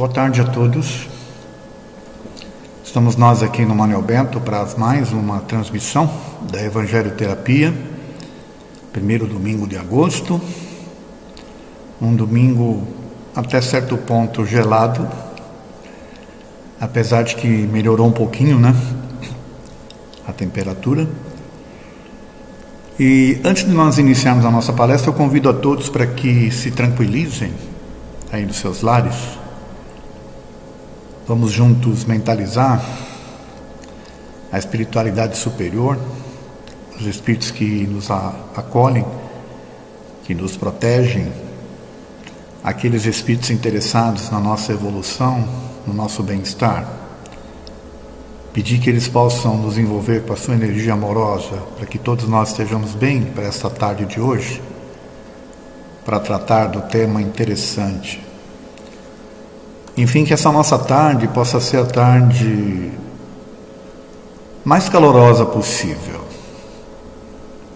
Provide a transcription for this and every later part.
Boa tarde a todos. Estamos nós aqui no Manuel Bento para mais uma transmissão da Evangelho Terapia, primeiro domingo de agosto, um domingo até certo ponto gelado, apesar de que melhorou um pouquinho, né, a temperatura. E antes de nós iniciarmos a nossa palestra, eu convido a todos para que se tranquilizem aí dos seus lares. Vamos juntos mentalizar a espiritualidade superior, os espíritos que nos acolhem, que nos protegem, aqueles espíritos interessados na nossa evolução, no nosso bem-estar. Pedir que eles possam nos envolver com a sua energia amorosa, para que todos nós estejamos bem para esta tarde de hoje, para tratar do tema interessante. Enfim, que essa nossa tarde possa ser a tarde mais calorosa possível,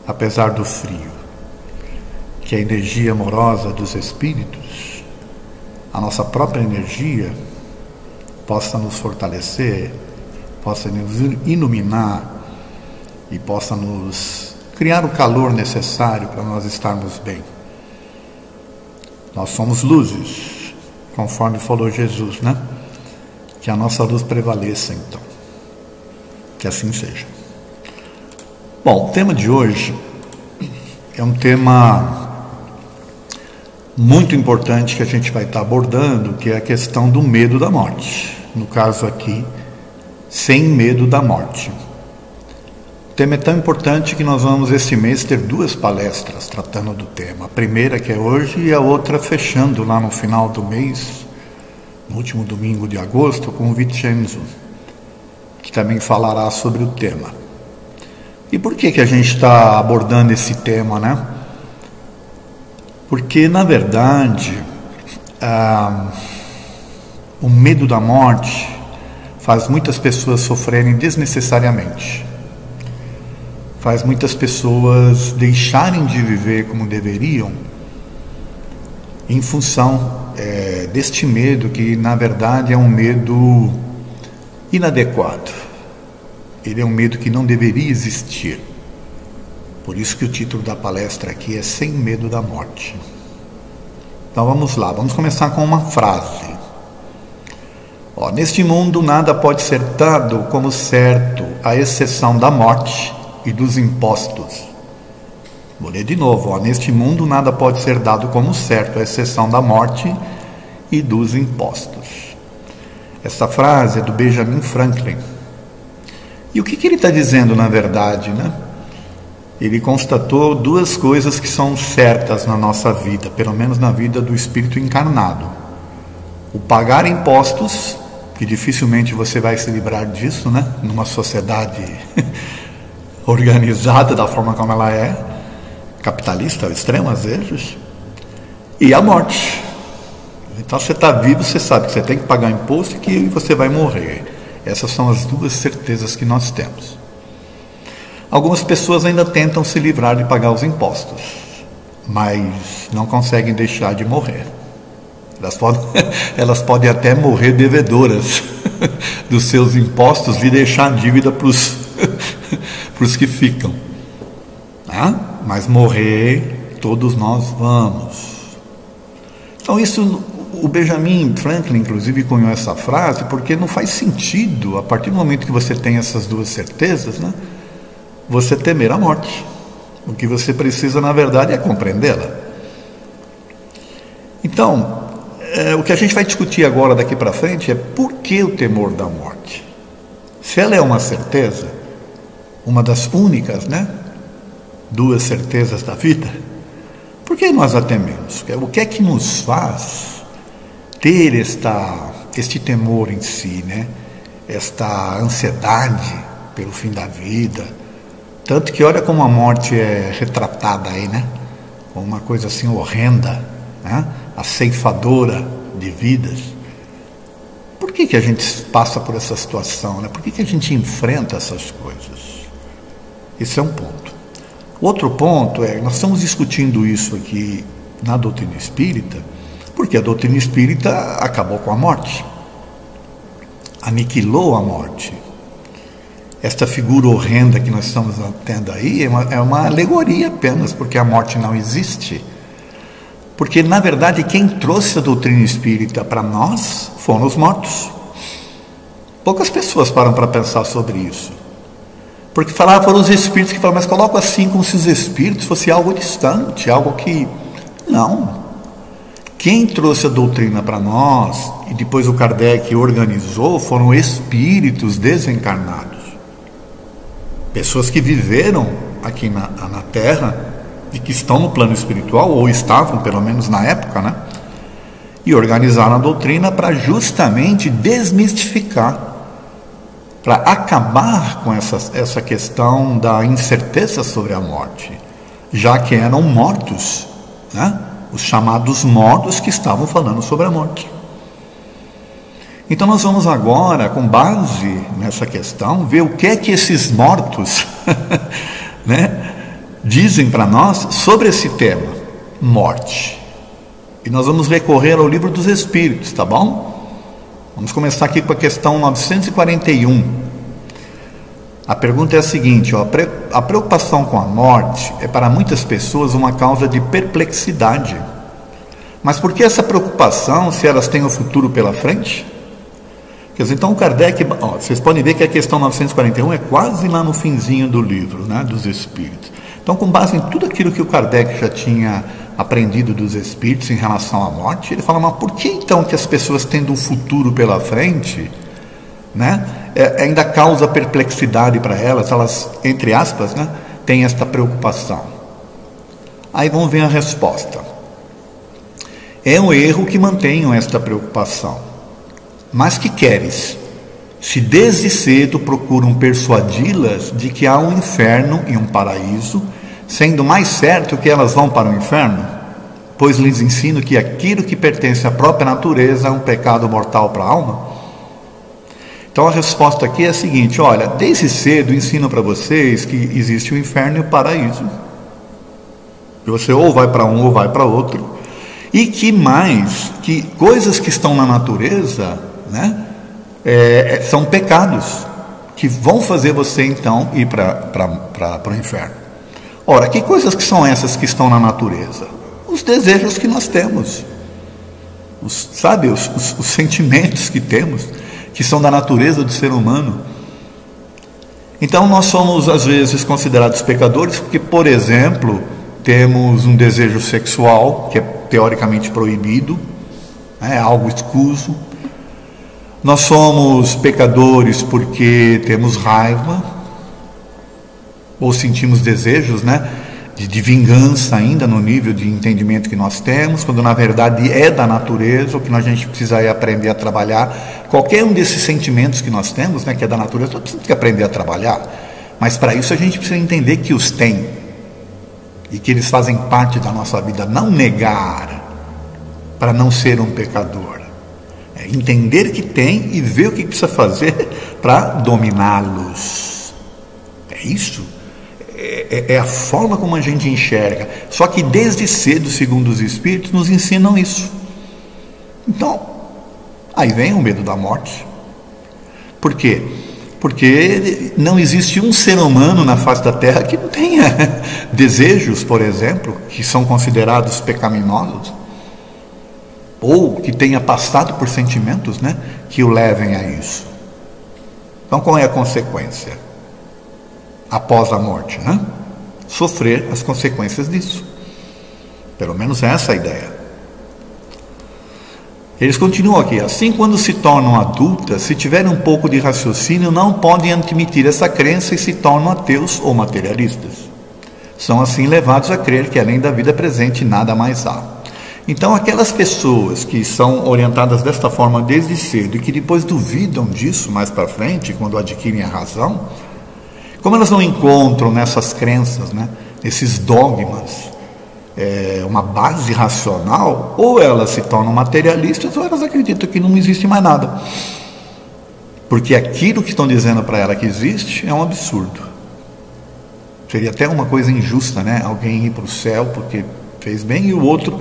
apesar do frio. Que a energia amorosa dos espíritos, a nossa própria energia, possa nos fortalecer, possa nos iluminar e possa nos criar o calor necessário para nós estarmos bem. Nós somos luzes, conforme falou Jesus, né? Que a nossa luz prevaleça, então. Que assim seja. Bom, o tema de hoje é um tema muito importante que a gente vai estar abordando, que é a questão do medo da morte. No caso aqui, sem medo da morte. O tema é tão importante que nós vamos esse mês ter duas palestras tratando do tema. A primeira que é hoje e a outra fechando lá no final do mês, no último domingo de agosto, com o Vincenzo, que também falará sobre o tema. E por que a gente está abordando esse tema, né? Porque, na verdade, o medo da morte faz muitas pessoas sofrerem desnecessariamente. Faz muitas pessoas deixarem de viver como deveriam em função deste medo que, na verdade, é um medo inadequado. Ele é um medo que não deveria existir. Por isso que o título da palestra aqui é Sem Medo da Morte. Então vamos lá, vamos começar com uma frase. Neste mundo nada pode ser dado como certo, à exceção da morte e dos impostos. Vou ler de novo. Neste mundo nada pode ser dado como certo, à exceção da morte e dos impostos. Essa frase é do Benjamin Franklin. E o que ele está dizendo, na verdade, né? Ele constatou duas coisas que são certas na nossa vida, pelo menos na vida do espírito encarnado. O pagar impostos, que dificilmente você vai se livrar disso, né? Numa sociedade organizada da forma como ela é, capitalista ao extremo às vezes, e a morte. Então você está vivo, você sabe que você tem que pagar imposto e que você vai morrer. Essas são as duas certezas que nós temos. Algumas pessoas ainda tentam se livrar de pagar os impostos, mas não conseguem deixar de morrer. Elas podem até morrer devedoras dos seus impostos e deixar dívida para os que ficam. Mas morrer, todos nós vamos. Então isso, o Benjamin Franklin, inclusive, cunhou essa frase, porque não faz sentido, a partir do momento que você tem essas duas certezas, né, você temer a morte. O que você precisa, na verdade, é compreendê-la. Então, o que a gente vai discutir agora daqui para frente é por que o temor da morte. Se ela é uma certeza, uma das únicas, né, duas certezas da vida, por que nós a tememos? O que é que nos faz ter este temor em si, né? Esta ansiedade pelo fim da vida? Tanto que olha como a morte é retratada aí, né? Como uma coisa assim horrenda, né? A ceifadora de vidas. Por que a gente passa por essa situação, né? Por que a gente enfrenta essas coisas? Esse é um ponto. Outro ponto nós estamos discutindo isso aqui na doutrina espírita, Porque a doutrina espírita acabou com a morte, aniquilou a morte. Esta figura horrenda que nós estamos tendo aí é uma alegoria apenas, porque a morte não existe. Porque, na verdade, quem trouxe a doutrina espírita para nós foram os mortos. Poucas pessoas param para pensar sobre isso. Porque foram os espíritos que falam, mas colocam assim como se os espíritos fossem algo distante, algo que... Não. Quem trouxe a doutrina para nós, e depois o Kardec organizou, foram espíritos desencarnados. Pessoas que viveram aqui na Terra, e que estão no plano espiritual, ou estavam, pelo menos na época, né? E organizaram a doutrina para justamente desmistificar, para acabar com essa questão da incerteza sobre a morte, já que eram mortos, né? Os chamados mortos que estavam falando sobre a morte. Então nós vamos agora, com base nessa questão, ver o que é que esses mortos né, dizem para nós sobre esse tema, morte. E nós vamos recorrer ao Livro dos Espíritos, tá bom? Vamos começar aqui com a questão 941. A pergunta é a seguinte, ó, a preocupação com a morte é para muitas pessoas uma causa de perplexidade. Mas por que essa preocupação se elas têm o futuro pela frente? Quer dizer, então o Kardec, ó, vocês podem ver que a questão 941 é quase lá no finzinho do livro, né, dos Espíritos. Então, com base em tudo aquilo que o Kardec já tinha aprendido dos Espíritos em relação à morte, ele fala, mas por que então que as pessoas tendo um futuro pela frente, né, ainda causa perplexidade para elas, entre aspas, né, têm esta preocupação? Aí vamos ver a resposta. É um erro que mantenham esta preocupação. Mas que queres? Se desde cedo procuram persuadi-las de que há um inferno e um paraíso, sendo mais certo que elas vão para o inferno, pois lhes ensino que aquilo que pertence à própria natureza é um pecado mortal para a alma? Então a resposta aqui é a seguinte, olha, desde cedo ensino para vocês que existe o inferno e o paraíso. Que você ou vai para um ou vai para outro. E que mais, que coisas que estão na natureza, né, são pecados, que vão fazer você então ir para o inferno. Ora, que coisas que são essas que estão na natureza? Os desejos que nós temos, os sentimentos que temos, que são da natureza do ser humano. Então nós somos às vezes considerados pecadores porque, por exemplo, temos um desejo sexual que é teoricamente proibido, é algo escuso. Nós somos pecadores porque temos raiva ou sentimos desejos, né, de vingança ainda no nível de entendimento que nós temos, quando na verdade é da natureza, o que a gente precisa é aprender a trabalhar. Qualquer um desses sentimentos que nós temos, né, que é da natureza, nós precisamos aprender a trabalhar, mas para isso a gente precisa entender que os tem e que eles fazem parte da nossa vida, não negar para não ser um pecador, é entender que tem e ver o que precisa fazer para dominá-los. É isso. É a forma como a gente enxerga. Só que desde cedo, segundo os Espíritos, nos ensinam isso. Então, aí vem o medo da morte. Por quê? Porque não existe um ser humano na face da Terra que não tenha desejos, por exemplo, que são considerados pecaminosos, ou que tenha passado por sentimentos, né, que o levem a isso. Então, qual é a consequência? Após a morte, né? Sofrer as consequências disso. Pelo menos essa é a ideia. Eles continuam aqui, assim quando se tornam adultas, se tiverem um pouco de raciocínio, não podem admitir essa crença e se tornam ateus ou materialistas. São assim levados a crer que além da vida presente nada mais há. Então aquelas pessoas que são orientadas desta forma desde cedo e que depois duvidam disso mais para frente, quando adquirem a razão, como elas não encontram nessas crenças, né, nesses dogmas, uma base racional, ou elas se tornam materialistas ou elas acreditam que não existe mais nada, porque aquilo que estão dizendo para ela que existe é um absurdo. Seria até uma coisa injusta, né? Alguém ir para o céu porque fez bem e o outro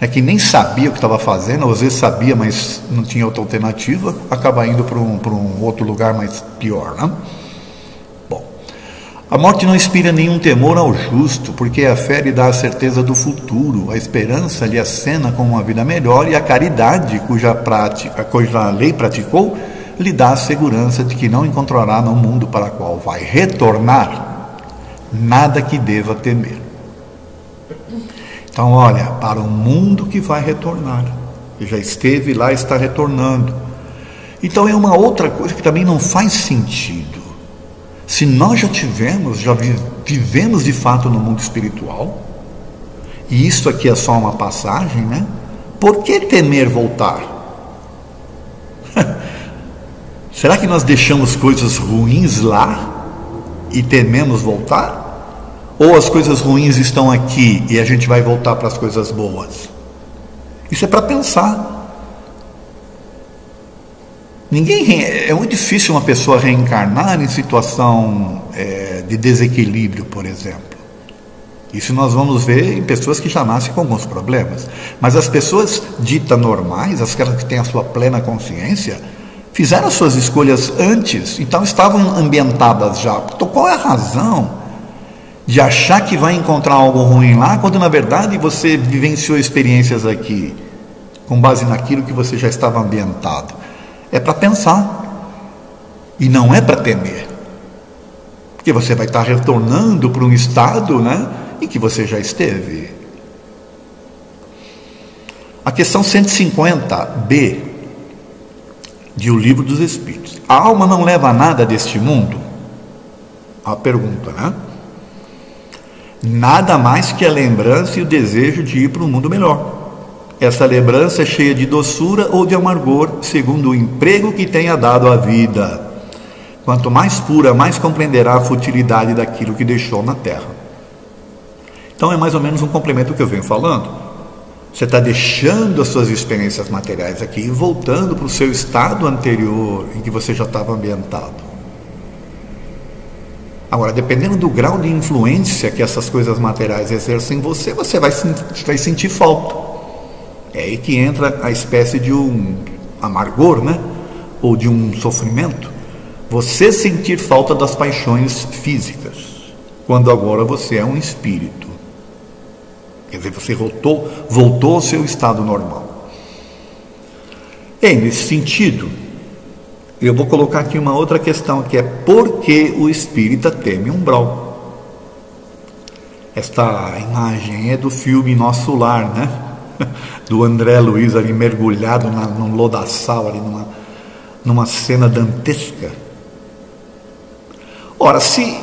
que nem sabia o que estava fazendo, ou às vezes sabia, mas não tinha outra alternativa, acaba indo para um outro lugar mais pior, né? Bom, a morte não inspira nenhum temor ao justo, porque a fé lhe dá a certeza do futuro, a esperança lhe acena com uma vida melhor, e a caridade, cuja lei praticou, lhe dá a segurança de que não encontrará no mundo para o qual vai retornar nada que deva temer. Então, olha, para o mundo que vai retornar, que já esteve lá, está retornando. Então é uma outra coisa que também não faz sentido. Se nós já vivemos de fato no mundo espiritual, e isso aqui é só uma passagem, né? Por que temer voltar? Será que nós deixamos coisas ruins lá e tememos voltar? Ou as coisas ruins estão aqui e a gente vai voltar para as coisas boas? Isso é para pensar. É muito difícil uma pessoa reencarnar em situação de desequilíbrio, por exemplo. Isso nós vamos ver em pessoas que já nascem com alguns problemas. Mas as pessoas ditas normais, aquelas que têm a sua plena consciência, fizeram as suas escolhas antes, então estavam ambientadas já. Então, qual é a razão de achar que vai encontrar algo ruim lá, quando na verdade você vivenciou experiências aqui, com base naquilo que você já estava ambientado? É para pensar, e não é para temer, porque você vai estar retornando para um estado, né, em que você já esteve. A questão 150b de O Livro dos Espíritos. A alma não leva nada deste mundo? A pergunta, né? Nada mais que a lembrança e o desejo de ir para um mundo melhor. Essa lembrança é cheia de doçura ou de amargor, segundo o emprego que tenha dado à vida. Quanto mais pura, mais compreenderá a futilidade daquilo que deixou na terra. Então é mais ou menos um complemento que eu venho falando. Você está deixando as suas experiências materiais aqui e voltando para o seu estado anterior, em que você já estava ambientado. Agora, dependendo do grau de influência que essas coisas materiais exercem em você, você vai sentir falta. É aí que entra a espécie de um amargor, né? Ou de um sofrimento. Você sentir falta das paixões físicas, quando agora você é um espírito. Quer dizer, você voltou ao seu estado normal. E nesse sentido, eu vou colocar aqui uma outra questão, que é por que o espírita teme umbral? Esta imagem é do filme Nosso Lar, né? Do André Luiz ali mergulhado num lodaçal, ali numa cena dantesca. Ora, se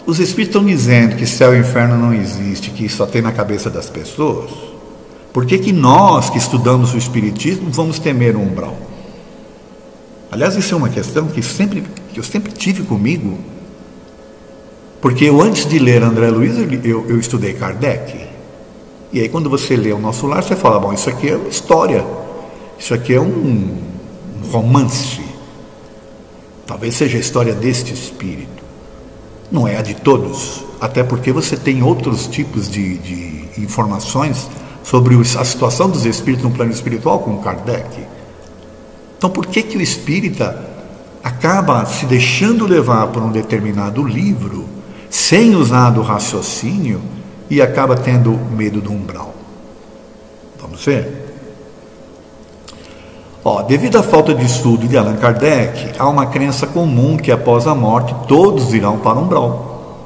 os espíritos estão dizendo que céu e inferno não existe, que só tem na cabeça das pessoas, por que nós que estudamos o espiritismo vamos temer o umbral? Aliás, isso é uma questão que eu sempre tive comigo, porque eu, antes de ler André Luiz, eu estudei Kardec. E aí, quando você lê o Nosso Lar, você fala, bom, isso aqui é uma história, isso aqui é um romance, talvez seja a história deste espírito, não é a de todos, até porque você tem outros tipos de informações sobre a situação dos espíritos no plano espiritual, como Kardec. Então, por que o espírita acaba se deixando levar por um determinado livro, sem usar do raciocínio, e acaba tendo medo do umbral? Vamos ver? Devido à falta de estudo de Allan Kardec, há uma crença comum que após a morte todos irão para o umbral.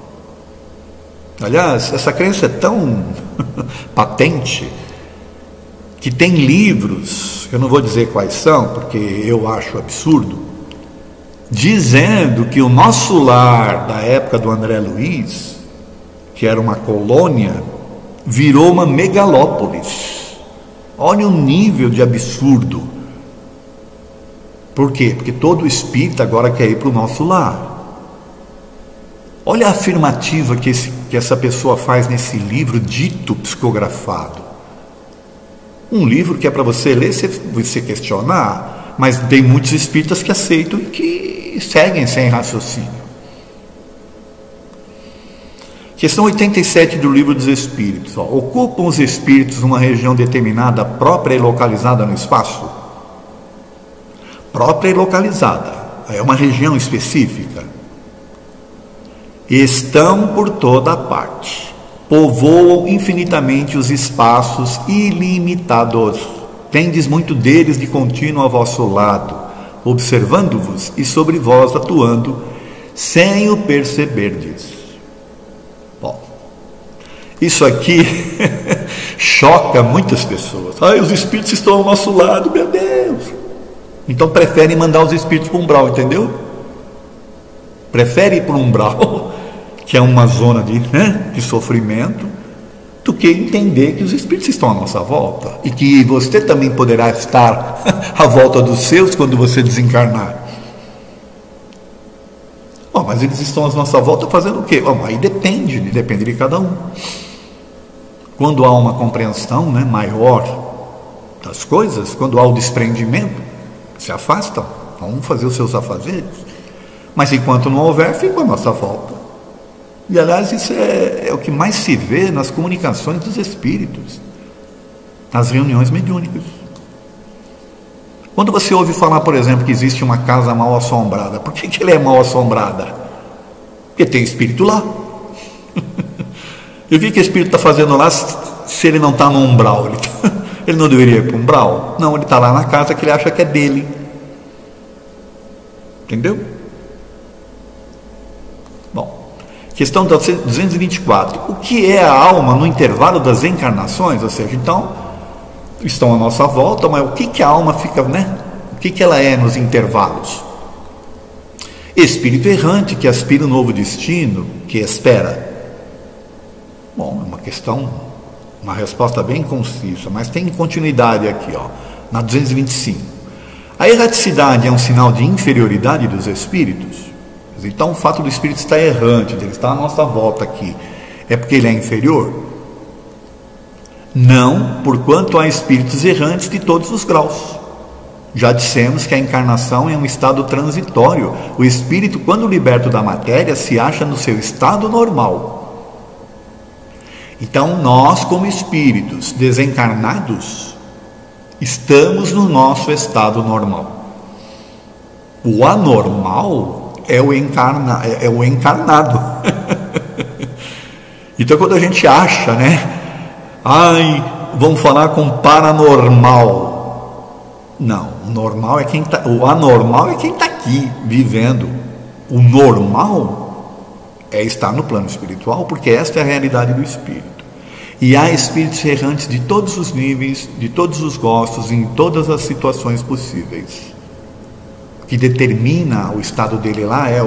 Aliás, essa crença é tão patente que tem livros, eu não vou dizer quais são, porque eu acho absurdo, dizendo que o Nosso Lar da época do André Luiz, que era uma colônia, virou uma megalópolis. Olha o nível de absurdo. Por quê? Porque todo espírita agora quer ir para o Nosso Lar. Olha a afirmativa que essa pessoa faz nesse livro dito psicografado. Um livro que é para você ler, você questionar, mas tem muitos espíritas que aceitam e que seguem sem raciocínio. Questão 87 do Livro dos Espíritos. Ocupam os espíritos uma região determinada, própria e localizada no espaço? Própria e localizada. É uma região específica. Estão por toda parte. Povoam infinitamente os espaços ilimitados. Tendes muito deles de contínuo a vosso lado, observando-vos e sobre vós atuando, sem o perceberdes. Bom, isso aqui choca muitas pessoas. Os espíritos estão ao nosso lado, meu Deus. Então preferem mandar os espíritos para o umbral, entendeu? Prefere ir para o umbral, que é uma zona de sofrimento, do que entender que os espíritos estão à nossa volta e que você também poderá estar à volta dos seus quando você desencarnar. Mas eles estão à nossa volta fazendo o quê? Aí depende de cada um. Quando há uma compreensão maior das coisas, quando há o desprendimento, se afastam, vão fazer os seus afazeres. Mas enquanto não houver, ficam à nossa volta. E aliás, isso é o que mais se vê nas comunicações dos espíritos, nas reuniões mediúnicas. Quando você ouve falar, por exemplo, que existe uma casa mal assombrada, por que ela é mal assombrada? Porque tem espírito lá. E o que o espírito está fazendo lá se ele não está no umbral? Ele não deveria ir para o umbral? Não, ele está lá na casa que ele acha que é dele. Entendeu? Bom, questão 224. O que é a alma no intervalo das encarnações? Ou seja, então, estão à nossa volta, mas o que a alma fica, O que ela é nos intervalos? Espírito errante que aspira um novo destino, que espera. Bom, é uma questão, uma resposta bem concisa, mas tem continuidade aqui, na 225. A erraticidade é um sinal de inferioridade dos espíritos? Então, o fato do espírito estar errante, ele estar à nossa volta aqui, é porque ele é inferior? Não, porquanto há espíritos errantes de todos os graus. Já dissemos que a encarnação é um estado transitório. O espírito, quando liberto da matéria, se acha no seu estado normal. Então, nós, como espíritos desencarnados, estamos no nosso estado normal. O anormal é o encarnado. Então, quando a gente acha, vamos falar com paranormal. Não, o anormal é quem está aqui vivendo. O normal é estar no plano espiritual, porque esta é a realidade do espírito. E há espíritos errantes de todos os níveis, de todos os gostos, em todas as situações possíveis. O que determina o estado dele lá é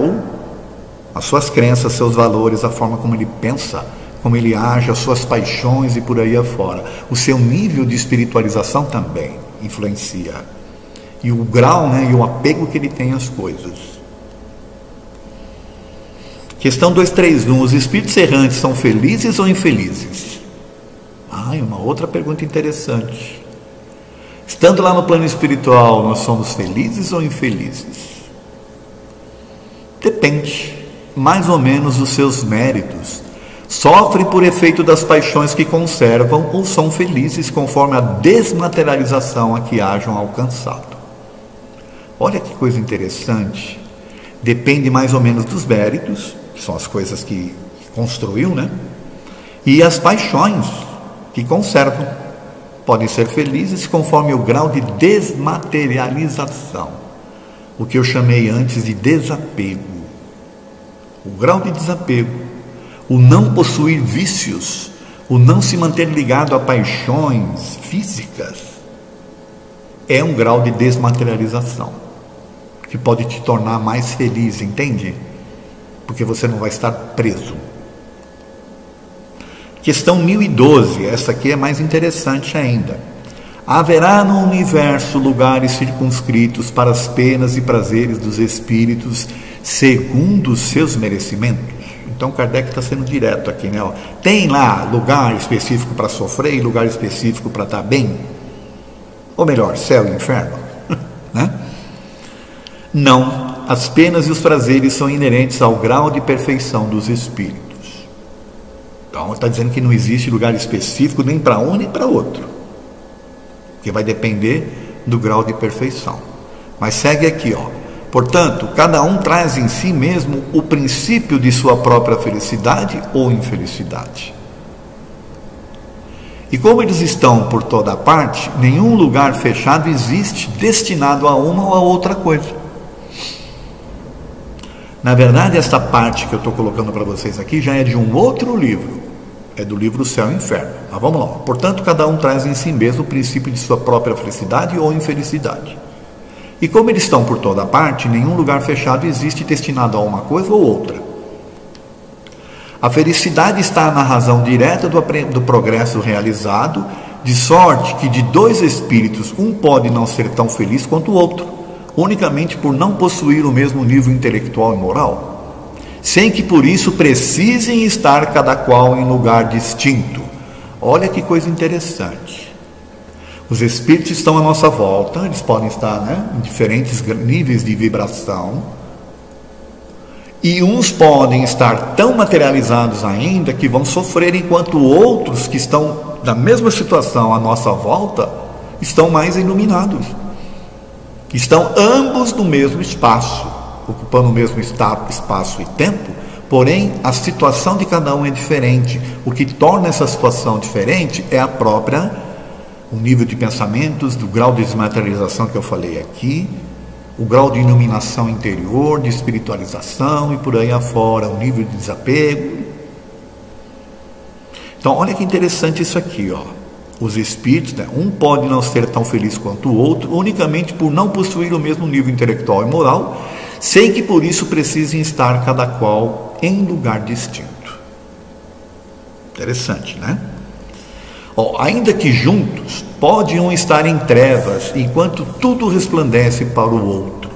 as suas crenças, seus valores, a forma como ele pensa, como ele age, as suas paixões e por aí afora. O seu nível de espiritualização também influencia. E o grau, e o apego que ele tem às coisas. Questão 231. Os espíritos errantes são felizes ou infelizes? Uma outra pergunta interessante. Estando lá no plano espiritual, nós somos felizes ou infelizes? Depende, mais ou menos, dos seus méritos. Sofrem por efeito das paixões que conservam ou são felizes conforme a desmaterialização a que hajam alcançado. Olha que coisa interessante. Depende mais ou menos dos méritos, que são as coisas que construiu, e as paixões que conservam. Podem ser felizes conforme o grau de desmaterialização, o que eu chamei antes de desapego. O grau de desapego, o não possuir vícios, o não se manter ligado a paixões físicas, é um grau de desmaterialização, que pode te tornar mais feliz, entende? Porque você não vai estar preso. Questão 1012, essa aqui é mais interessante ainda. Haverá no universo lugares circunscritos para as penas e prazeres dos espíritos segundo os seus merecimentos? Então Kardec está sendo direto aqui, Tem lá lugar específico para sofrer e lugar específico para estar bem? Ou melhor, céu e inferno? Não, as penas e os prazeres são inerentes ao grau de perfeição dos espíritos. está dizendo que não existe lugar específico nem para um nem para outro, que vai depender do grau de perfeição. Mas segue aqui, ó. Portanto, cada um traz em si mesmo o princípio de sua própria felicidade ou infelicidade. E como eles estão por toda parte, nenhum lugar fechado existe destinado a uma ou a outra coisa. Na verdade, esta parte que eu estou colocando para vocês aqui já é de um outro livro. É do livro Céu e Inferno. Mas vamos lá. Portanto, cada um traz em si mesmo o princípio de sua própria felicidade ou infelicidade. E como eles estão por toda parte, nenhum lugar fechado existe destinado a uma coisa ou outra. A felicidade está na razão direta do progresso realizado, de sorte que de dois espíritos, um pode não ser tão feliz quanto o outro, unicamente por não possuir o mesmo nível intelectual e moral, sem que por isso precisem estar cada qual em lugar distinto. Olha que coisa interessante. Os espíritos estão à nossa volta, eles podem estar, em diferentes níveis de vibração, e uns podem estar tão materializados ainda que vão sofrer, enquanto outros que estão na mesma situação à nossa volta estão mais iluminados. Estão ambos no mesmo espaço, ocupando o mesmo espaço e tempo, porém a situação de cada um é diferente. O que torna essa situação diferente é o nível de pensamentos, do grau de desmaterialização que eu falei aqui, o grau de iluminação interior, de espiritualização e por aí afora, o nível de desapego. Então, olha que interessante isso aqui, ó. Os espíritos, um pode não ser tão feliz quanto o outro, unicamente por não possuir o mesmo nível intelectual e moral, sem que por isso precisem estar cada qual em lugar distinto. Interessante, né? Ainda que juntos, pode um estar em trevas, enquanto tudo resplandece para o outro,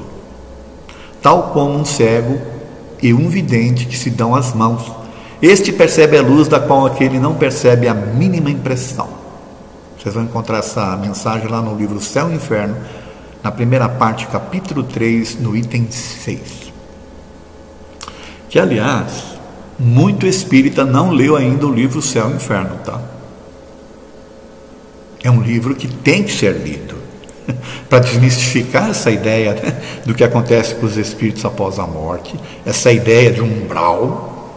tal como um cego e um vidente que se dão as mãos. Este percebe a luz da qual aquele não percebe a mínima impressão. Vocês vão encontrar essa mensagem lá no livro Céu e Inferno, na primeira parte, capítulo 3, no item 6. Que, aliás, muito espírita não leu ainda o livro Céu e Inferno, tá? É um livro que tem que ser lido para desmistificar essa ideia, do que acontece com os espíritos após a morte, essa ideia de um umbral,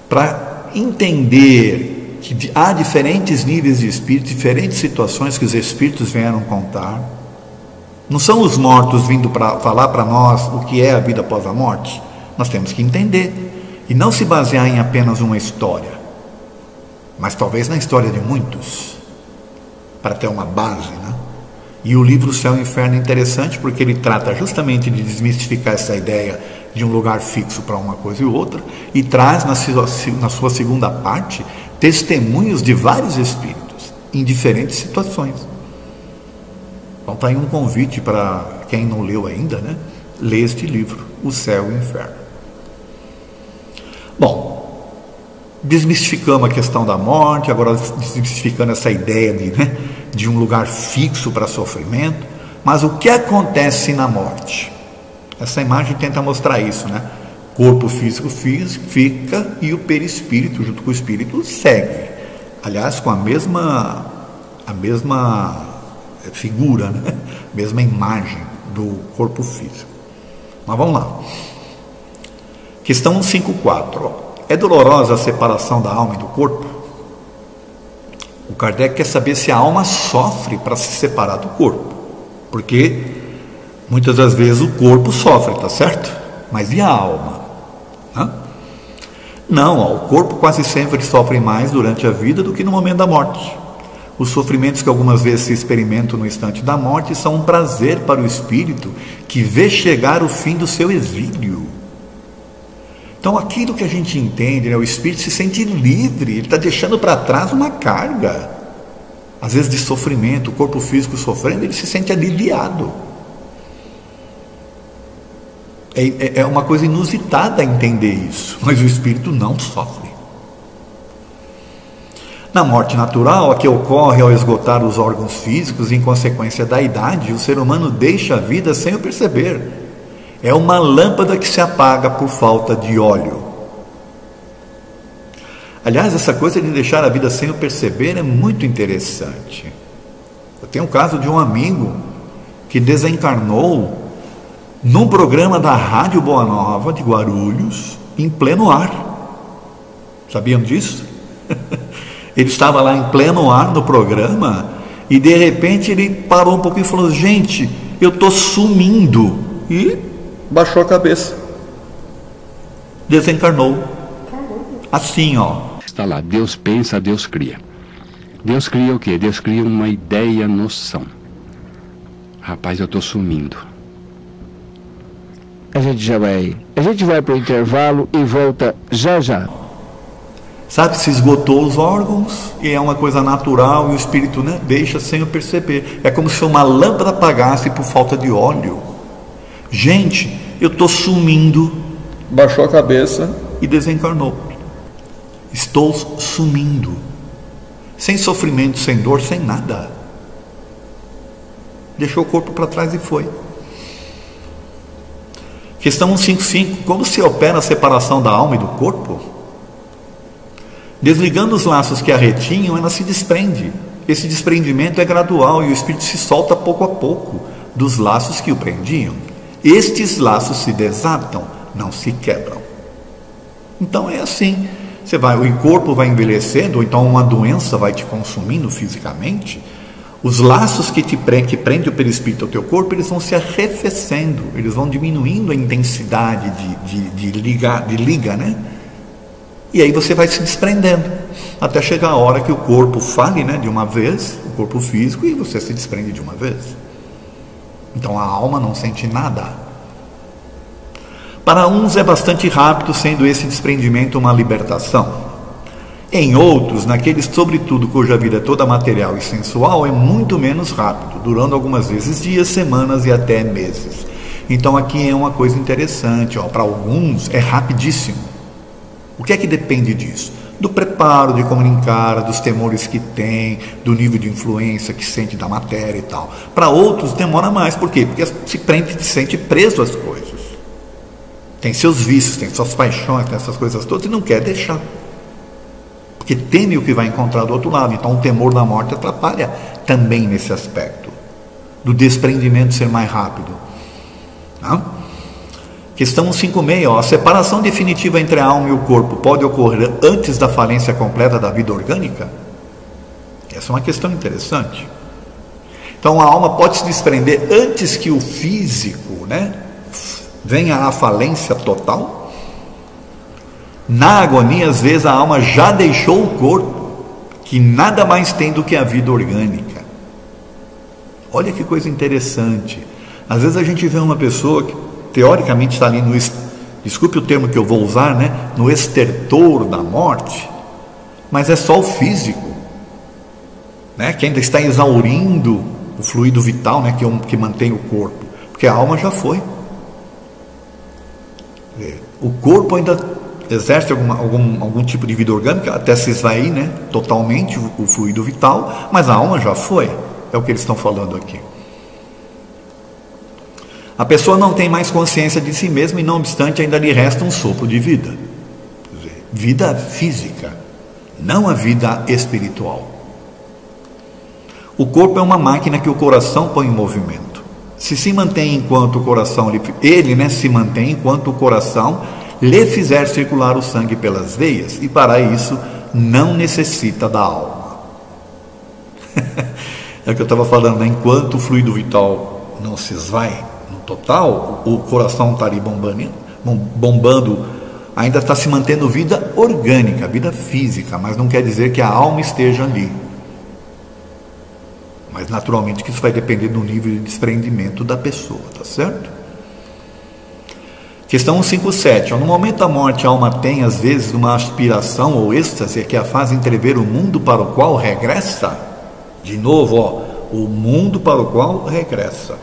para entender que há diferentes níveis de espírito, diferentes situações que os espíritos vieram contar. Não são os mortos vindo para falar para nós o que é a vida após a morte. Nós temos que entender e não se basear em apenas uma história, mas talvez na história de muitos, para ter uma base, E o livro Céu e Inferno é interessante porque ele trata justamente de desmistificar essa ideia de um lugar fixo para uma coisa e outra, e traz na sua segunda parte testemunhos de vários espíritos em diferentes situações. Então está aí um convite para quem não leu ainda, ler este livro, O Céu e o Inferno. Bom, desmistificamos a questão da morte, agora desmistificando essa ideia de um lugar fixo para sofrimento. Mas o que acontece na morte? Essa imagem tenta mostrar isso, Corpo físico fica e o perispírito, junto com o espírito, segue. Aliás, com a mesma figura, mesma imagem do corpo físico. Mas vamos lá. Questão 154, É dolorosa a separação da alma e do corpo? O Kardec quer saber se a alma sofre para se separar do corpo, porque muitas das vezes o corpo sofre, tá certo? Mas e a alma? Não, o corpo quase sempre sofre mais durante a vida do que no momento da morte. Os sofrimentos que algumas vezes se experimentam no instante da morte são um prazer para o espírito que vê chegar o fim do seu exílio. Então, aquilo que a gente entende, o espírito se sente livre, ele está deixando para trás uma carga, às vezes de sofrimento, o corpo físico sofrendo, ele se sente aliviado. É uma coisa inusitada entender isso, mas o espírito não sofre. Na morte natural, a que ocorre ao esgotar os órgãos físicos em consequência da idade, o ser humano deixa a vida sem o perceber. É uma lâmpada que se apaga por falta de óleo. Aliás, essa coisa de deixar a vida sem o perceber é muito interessante. Eu tenho o caso de um amigo que desencarnou num programa da Rádio Boa Nova de Guarulhos, em pleno ar. Sabiam disso? Ele estava lá em pleno ar no programa e de repente ele parou um pouquinho e falou: gente, eu estou sumindo. E baixou a cabeça, desencarnou. Assim, ó. Está lá, Deus pensa, Deus cria. Deus cria o quê? Deus cria uma ideia, noção. Rapaz, eu estou sumindo. A gente vai para o intervalo e volta já já. Sabe, se esgotou os órgãos e é uma coisa natural e o espírito, né, deixa sem eu perceber. É como se uma lâmpada apagasse por falta de óleo. Gente, eu estou sumindo. Baixou a cabeça e desencarnou. Estou sumindo. Sem sofrimento, sem dor, sem nada. Deixou o corpo para trás e foi. Questão 155. Como se opera a separação da alma e do corpo? Desligando os laços que a retinham, ela se desprende. Esse desprendimento é gradual e o espírito se solta pouco a pouco dos laços que o prendiam. Estes laços se desatam, não se quebram. Então é assim. O corpo vai envelhecendo, ou então uma doença vai te consumindo fisicamente. Os laços que prende o perispírito ao teu corpo, eles vão se arrefecendo, eles vão diminuindo a intensidade de liga, né? E aí você vai se desprendendo, até chegar a hora que o corpo fale, né, de uma vez, o corpo físico, e você se desprende de uma vez. Então a alma não sente nada. Para uns é bastante rápido, sendo esse desprendimento uma libertação. Em outros, naqueles sobretudo cuja vida é toda material e sensual, é muito menos rápido, durando algumas vezes dias, semanas e até meses. Então aqui é uma coisa interessante, para alguns é rapidíssimo. O que é que depende disso? Do preparo, de como encara, dos temores que tem, do nível de influência que sente da matéria e tal. Para outros demora mais, por quê? Porque se sente preso às coisas. Tem seus vícios, tem suas paixões, tem essas coisas todas e não quer deixar. Porque teme o que vai encontrar do outro lado. Então o temor da morte atrapalha também nesse aspecto, do desprendimento ser mais rápido. Não? Questão 156, a separação definitiva entre a alma e o corpo pode ocorrer antes da falência completa da vida orgânica? Essa é uma questão interessante. Então a alma pode se desprender antes que o físico, né, venha à falência total? Na agonia, às vezes a alma já deixou o corpo, que nada mais tem do que a vida orgânica. Olha que coisa interessante. Às vezes a gente vê uma pessoa que teoricamente está ali desculpe o termo que eu vou usar, né, no estertor da morte, mas é só o físico, né, que ainda está exaurindo o fluido vital, né, que mantém o corpo, porque a alma já foi. O corpo ainda exerce algum tipo de vida orgânica até se esvair, né, totalmente o fluido vital, mas a alma já foi. É o que eles estão falando aqui. A pessoa não tem mais consciência de si mesma e, não obstante, ainda lhe resta um sopro de vida. Quer dizer, vida física, não a vida espiritual. O corpo é uma máquina que o coração põe em movimento. Se mantém enquanto o coração ele se mantém enquanto o coração lhe fizer circular o sangue pelas veias, e para isso não necessita da alma. É o que eu estava falando, né? Enquanto o fluido vital não se esvai no total, o coração está ali bombando, ainda está se mantendo vida orgânica, vida física, mas não quer dizer que a alma esteja ali. Mas naturalmente que isso vai depender do nível de desprendimento da pessoa, tá certo? Questão 157. No momento da morte, a alma tem às vezes uma aspiração ou êxtase que a faz entrever o mundo para o qual regressa. De novo, o mundo para o qual regressa.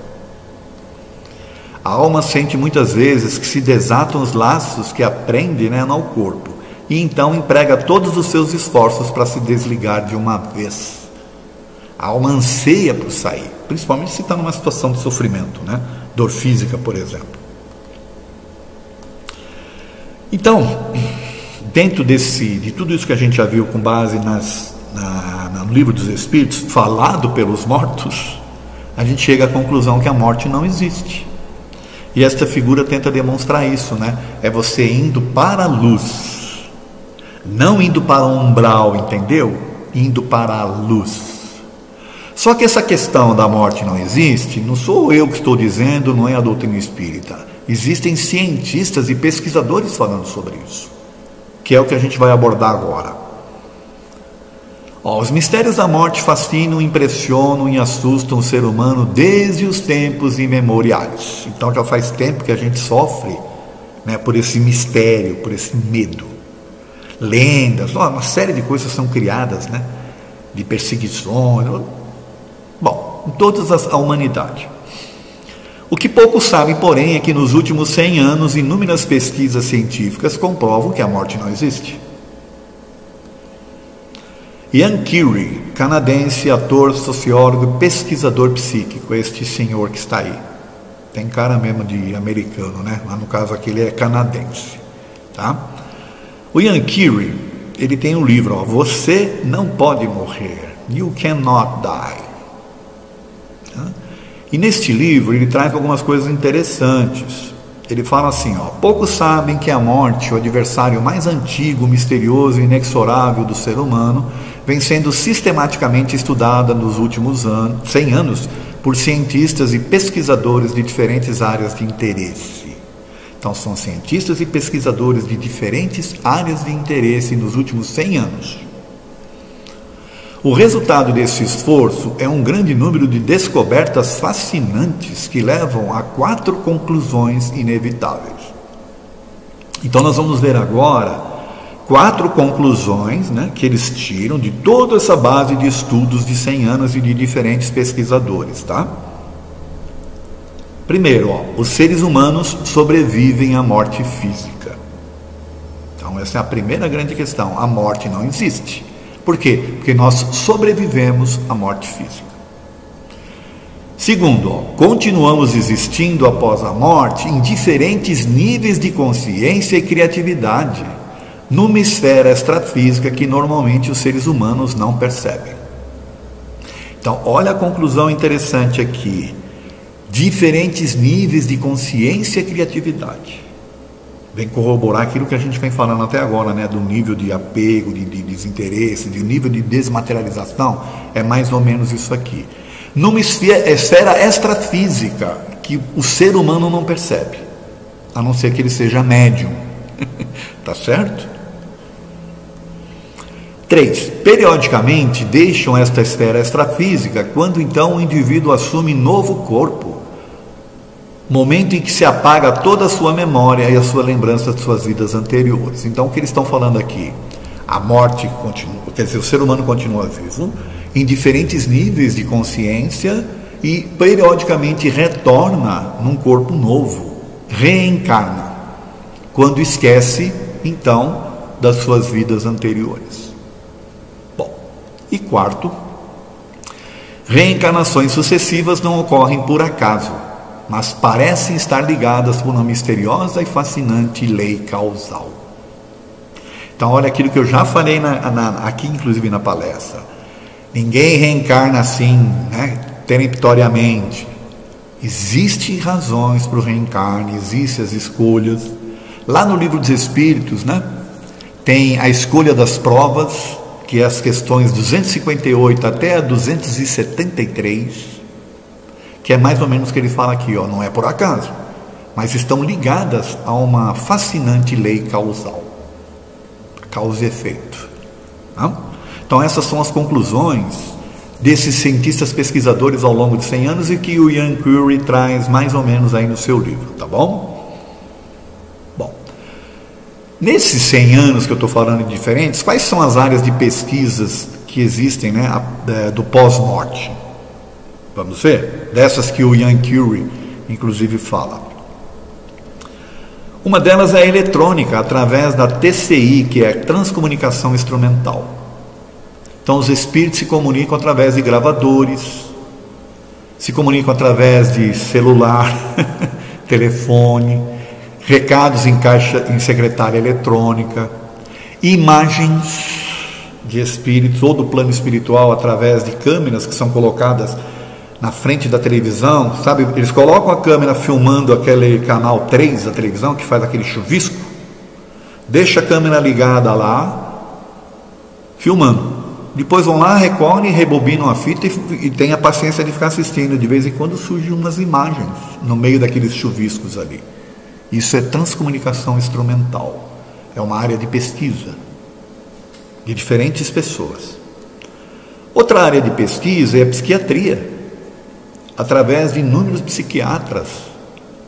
A alma sente muitas vezes que se desatam os laços que a prende, né, ao corpo, e então emprega todos os seus esforços para se desligar de uma vez. A alma anseia por sair, principalmente se está numa situação de sofrimento, né? Dor física, por exemplo. Então, dentro de tudo isso que a gente já viu com base no livro dos Espíritos, falado pelos mortos, a gente chega à conclusão que a morte não existe. E esta figura tenta demonstrar isso, né? É você indo para a luz, não indo para o umbral, entendeu? Indo para a luz. Só que essa questão da morte não existe, não sou eu que estou dizendo, não é a doutrina espírita. Existem cientistas e pesquisadores falando sobre isso, que é o que a gente vai abordar agora. Os mistérios da morte fascinam, impressionam e assustam o ser humano desde os tempos imemoriais. Então já faz tempo que a gente sofre, né, por esse mistério, por esse medo. Lendas, uma série de coisas são criadas, né, de perseguições, bom, em toda a humanidade. O que poucos sabem, porém, é que nos últimos 100 anos inúmeras pesquisas científicas comprovam que a morte não existe. Ian Curry, canadense, ator, sociólogo, pesquisador psíquico, este senhor que está aí. Tem cara mesmo de americano, né? Mas no caso aqui ele é canadense, tá? O Ian Curry, ele tem um livro, ó, Você Não Pode Morrer, You Cannot Die. Tá? E neste livro ele traz algumas coisas interessantes. Ele fala assim, ó, poucos sabem que a morte, o adversário mais antigo, misterioso e inexorável do ser humano, vem sendo sistematicamente estudada nos últimos 100 anos por cientistas e pesquisadores de diferentes áreas de interesse. Então são cientistas e pesquisadores de diferentes áreas de interesse nos últimos 100 anos. O resultado desse esforço é um grande número de descobertas fascinantes que levam a 4 conclusões inevitáveis. Então nós vamos ver agora 4 conclusões, né, que eles tiram de toda essa base de estudos de 100 anos e de diferentes pesquisadores, tá? Primeiro, ó, os seres humanos sobrevivem à morte física. Então essa é a primeira grande questão, a morte não existe. Por quê? Porque nós sobrevivemos à morte física. Segundo, ó, continuamos existindo após a morte em diferentes níveis de consciência e criatividade, numa esfera extrafísica que normalmente os seres humanos não percebem. Então, olha a conclusão interessante aqui. Diferentes níveis de consciência e criatividade. Vem corroborar aquilo que a gente vem falando até agora, né? Do nível de apego, de desinteresse, de nível de desmaterialização. É mais ou menos isso aqui. Numa esfera extrafísica que o ser humano não percebe, a não ser que ele seja médium. Tá certo? 3. Periodicamente deixam esta esfera extrafísica quando então o indivíduo assume novo corpo, momento em que se apaga toda a sua memória e a sua lembrança de suas vidas anteriores. Então o que eles estão falando aqui? A morte continua, quer dizer, o ser humano continua vivo em diferentes níveis de consciência e periodicamente retorna num corpo novo, reencarna, quando esquece então das suas vidas anteriores. E 4, reencarnações sucessivas não ocorrem por acaso, mas parecem estar ligadas por uma misteriosa e fascinante lei causal. Então olha aquilo que eu já falei aqui inclusive na palestra. Ninguém reencarna assim, né, peremptoriamente. Existem razões para o reencarne, existem as escolhas. Lá no livro dos Espíritos, né, tem a escolha das provas, que é as questões 258 até a 273, que é mais ou menos o que ele fala aqui, ó, não é por acaso, mas estão ligadas a uma fascinante lei causal, causa e efeito. Não? Então essas são as conclusões desses cientistas pesquisadores ao longo de 100 anos e que o Ian Curry traz mais ou menos aí no seu livro, tá bom? Nesses 100 anos que eu estou falando de diferentes, quais são as áreas de pesquisas que existem, né, do pós-morte? Vamos ver? Dessas que o Ian Curry, inclusive, fala. Uma delas é a eletrônica, através da TCI, que é transcomunicação instrumental. Então, os espíritos se comunicam através de gravadores, se comunicam através de celular, telefone, recados em secretária eletrônica. imagens de espíritos ou do plano espiritual através de câmeras que são colocadas na frente da televisão, sabe? Eles colocam a câmera filmando aquele canal 3 da televisão que faz aquele chuvisco, deixa a câmera ligada lá, filmando. Depois vão lá, recolhem, rebobinam a fita e tem a paciência de ficar assistindo. De vez em quando surgem umas imagens no meio daqueles chuviscos ali. Isso é transcomunicação instrumental. É uma área de pesquisa de diferentes pessoas. Outra área de pesquisa é a psiquiatria, através de inúmeros psiquiatras,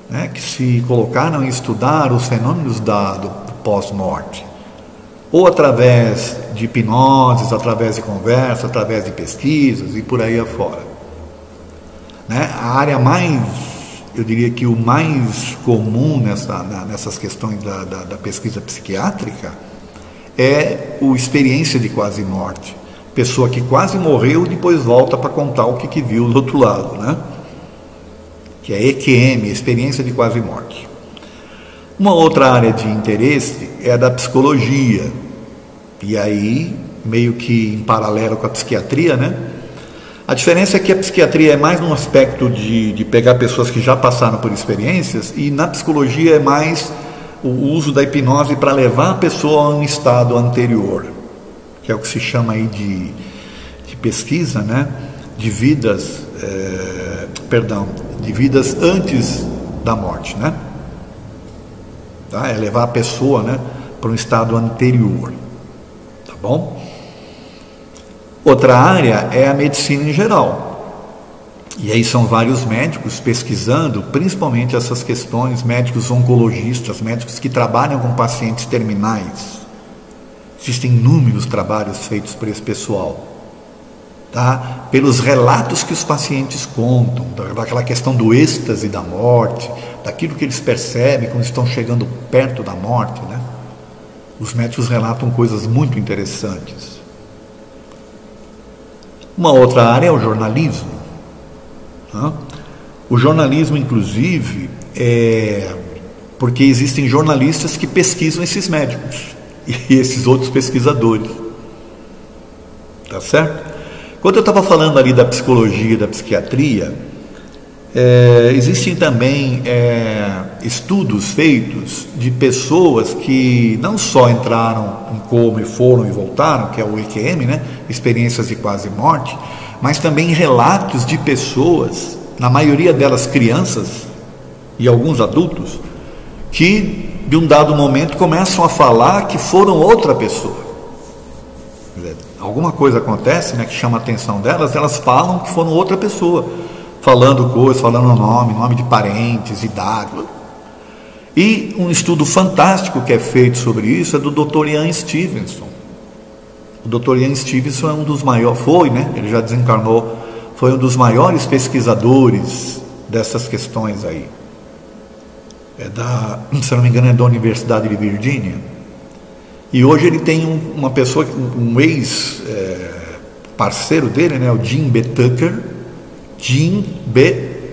né, que se colocaram a estudar os fenômenos do pós-morte, ou através de hipnoses, através de conversa, através de pesquisas e por aí afora. Né? A área mais, eu diria que o mais comum nessas questões da pesquisa psiquiátrica é a experiência de quase morte. Pessoa que quase morreu e depois volta para contar o que viu do outro lado, né? Que é EQM, experiência de quase morte. Uma outra área de interesse é a da psicologia, e aí meio que em paralelo com a psiquiatria, né? A diferença é que a psiquiatria é mais num aspecto de pegar pessoas que já passaram por experiências, e na psicologia é mais o uso da hipnose para levar a pessoa a um estado anterior, que é o que se chama aí de pesquisa, né? De vidas, de vidas antes da morte, né? Tá? É levar a pessoa, né, para um estado anterior, tá bom? Outra área é a medicina em geral, e aí são vários médicos pesquisando, principalmente essas questões, médicos oncologistas, médicos que trabalham com pacientes terminais. Existem inúmeros trabalhos feitos por esse pessoal, tá? Pelos relatos que os pacientes contam, daquela questão do êxtase da morte, daquilo que eles percebem quando estão chegando perto da morte, né? Os médicos relatam coisas muito interessantes. Uma outra área é o jornalismo, tá? O jornalismo, inclusive, porque existem jornalistas que pesquisam esses médicos e esses outros pesquisadores, tá certo? Quando eu estava falando ali da psicologia e da psiquiatria, existem também estudos feitos de pessoas que não só entraram em coma e foram e voltaram, que é o EQM, né? Experiências de quase morte, mas também relatos de pessoas, na maioria delas crianças e alguns adultos, que de um dado momento começam a falar que foram outra pessoa. Alguma coisa acontece, né, que chama a atenção delas, elas falam que foram outra pessoa, falando coisas, falando nome de parentes, idade. E um estudo fantástico que é feito sobre isso é do Dr. Ian Stevenson. O Dr. Ian Stevenson é um dos maiores, ele já desencarnou, foi um dos maiores pesquisadores dessas questões aí. Se não me engano, é da Universidade de Virgínia. E hoje ele tem uma pessoa, um ex-parceiro dele, né, o Jim B.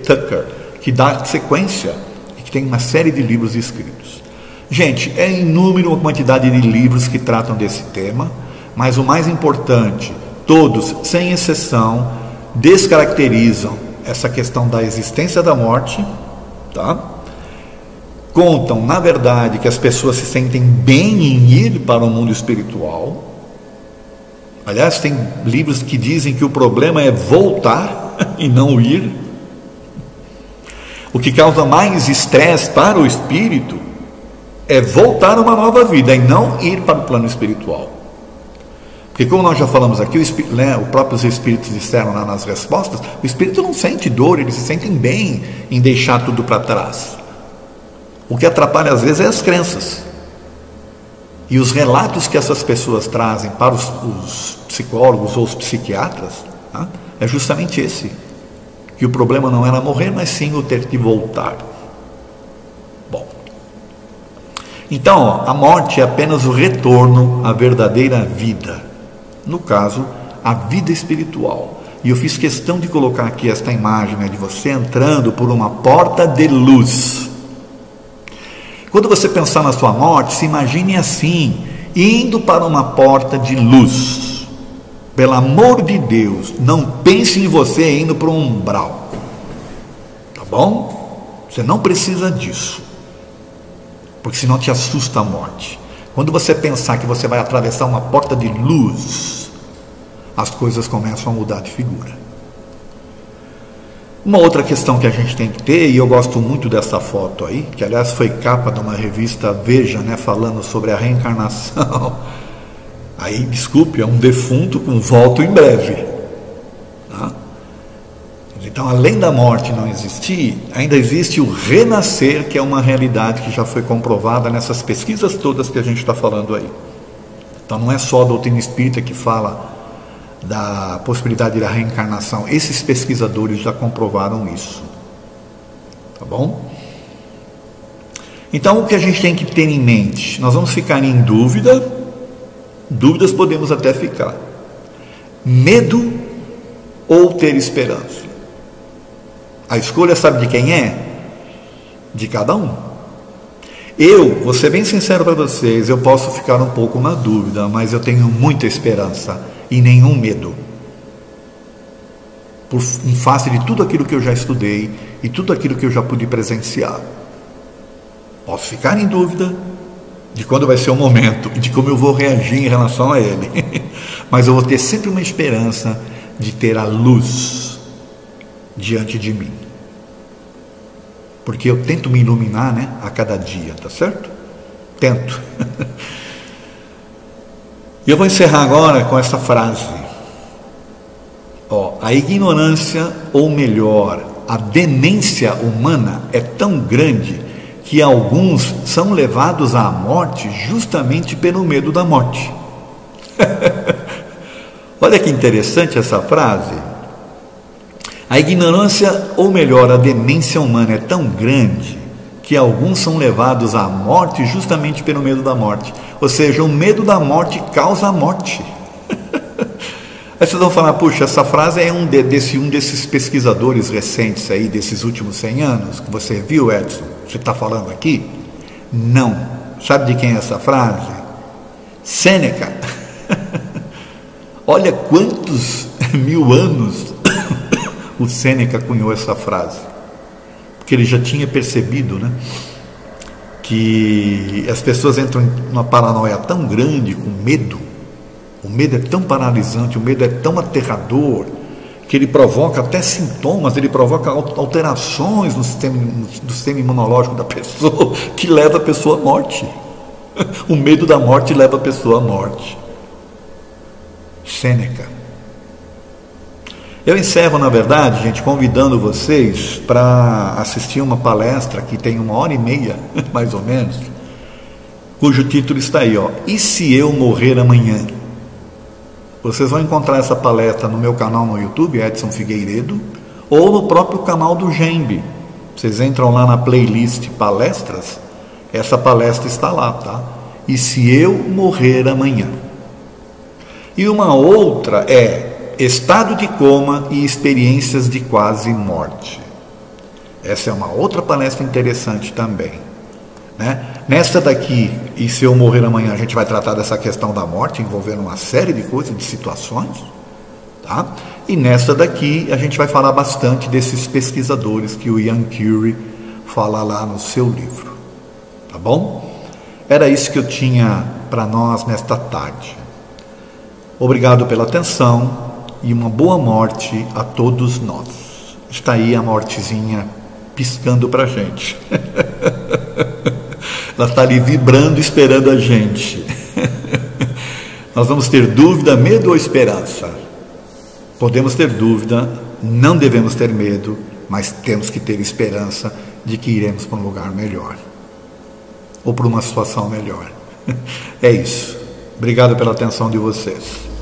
Tucker, que dá sequência e que tem uma série de livros escritos. Gente, é inúmero a quantidade de livros que tratam desse tema, mas o mais importante, todos, sem exceção, descaracterizam essa questão da existência da morte, tá? Contam, na verdade, que as pessoas se sentem bem em ir para o mundo espiritual. Aliás, tem livros que dizem que o problema é voltar e não ir. O que causa mais estresse para o espírito é voltar a uma nova vida e não ir para o plano espiritual. Porque, como nós já falamos aqui, os próprios espíritos disseram lá nas respostas, o espírito não sente dor, eles se sentem bem em deixar tudo para trás. O que atrapalha às vezes é as crenças. E os relatos que essas pessoas trazem para os psicólogos ou os psiquiatras, tá? É justamente esse. Que o problema não era morrer, mas sim o ter que voltar. Bom. Então, a morte é apenas o retorno à verdadeira vida. No caso, a vida espiritual. E eu fiz questão de colocar aqui esta imagem, né, de você entrando por uma porta de luz. Quando você pensar na sua morte, se imagine assim, indo para uma porta de luz. Pelo amor de Deus, não pense em você indo para um umbral. Tá bom? Você não precisa disso. Porque senão te assusta a morte. Quando você pensar que você vai atravessar uma porta de luz, as coisas começam a mudar de figura. Uma outra questão que a gente tem que ter, e eu gosto muito dessa foto aí, que aliás foi capa de uma revista Veja, né, falando sobre a reencarnação. Aí, desculpe, é um defunto com volta em breve. Tá? Então, além da morte não existir, ainda existe o renascer, que é uma realidade que já foi comprovada nessas pesquisas todas que a gente está falando aí. Então, não é só a doutrina espírita que fala da possibilidade da reencarnação. Esses pesquisadores já comprovaram isso. Tá bom? Então, o que a gente tem que ter em mente? Nós vamos ficar em dúvida. Dúvidas podemos até ficar. Medo ou ter esperança? A escolha sabe de quem é? De cada um. Eu, vou ser bem sincero para vocês, eu posso ficar um pouco na dúvida, mas eu tenho muita esperança e nenhum medo. Em face de tudo aquilo que eu já estudei e tudo aquilo que eu já pude presenciar. Posso ficar em dúvida de quando vai ser o momento e de como eu vou reagir em relação a ele. Mas eu vou ter sempre uma esperança de ter a luz diante de mim. Porque eu tento me iluminar, né, a cada dia, tá certo? Tento. E eu vou encerrar agora com essa frase. A ignorância, ou melhor, a demência humana é tão grande que alguns são levados à morte justamente pelo medo da morte. Olha que interessante essa frase. A ignorância, ou melhor, a demência humana é tão grande que alguns são levados à morte justamente pelo medo da morte. Ou seja, o medo da morte causa a morte. Aí vocês vão falar, puxa, essa frase é um desses pesquisadores recentes aí, desses últimos 100 anos, que você viu, Edson? Você está falando aqui? Não. Sabe de quem é essa frase? Sêneca. Olha quantos mil anos o Sêneca cunhou essa frase. Porque ele já tinha percebido, né, que as pessoas entram em uma paranoia tão grande, com medo. O medo é tão paralisante, o medo é tão aterrador, que ele provoca até sintomas, ele provoca alterações no sistema imunológico da pessoa, que leva a pessoa à morte. O medo da morte leva a pessoa à morte. Sêneca. Eu encerro, na verdade, gente, convidando vocês para assistir uma palestra que tem 1h30, mais ou menos, cujo título está aí, E se eu morrer amanhã? Vocês vão encontrar essa palestra no meu canal no YouTube, Edson Figueiredo, ou no próprio canal do Gembe. Vocês entram lá na playlist palestras, essa palestra está lá, tá? E se eu morrer amanhã? E uma outra é estado de coma e experiências de quase morte. Essa é uma outra palestra interessante também, né? Nesta daqui, e se eu morrer amanhã, a gente vai tratar dessa questão da morte, envolvendo uma série de coisas, de situações, tá? E nesta daqui, a gente vai falar bastante desses pesquisadores que o Ian Curie fala lá no seu livro, tá bom? Era isso que eu tinha para nós nesta tarde. Obrigado pela atenção e uma boa morte a todos nós. Está aí a mortezinha piscando para a gente. Ela está ali vibrando, esperando a gente. Nós vamos ter dúvida, medo ou esperança? Podemos ter dúvida, não devemos ter medo, mas temos que ter esperança de que iremos para um lugar melhor, ou para uma situação melhor. É isso. Obrigado pela atenção de vocês.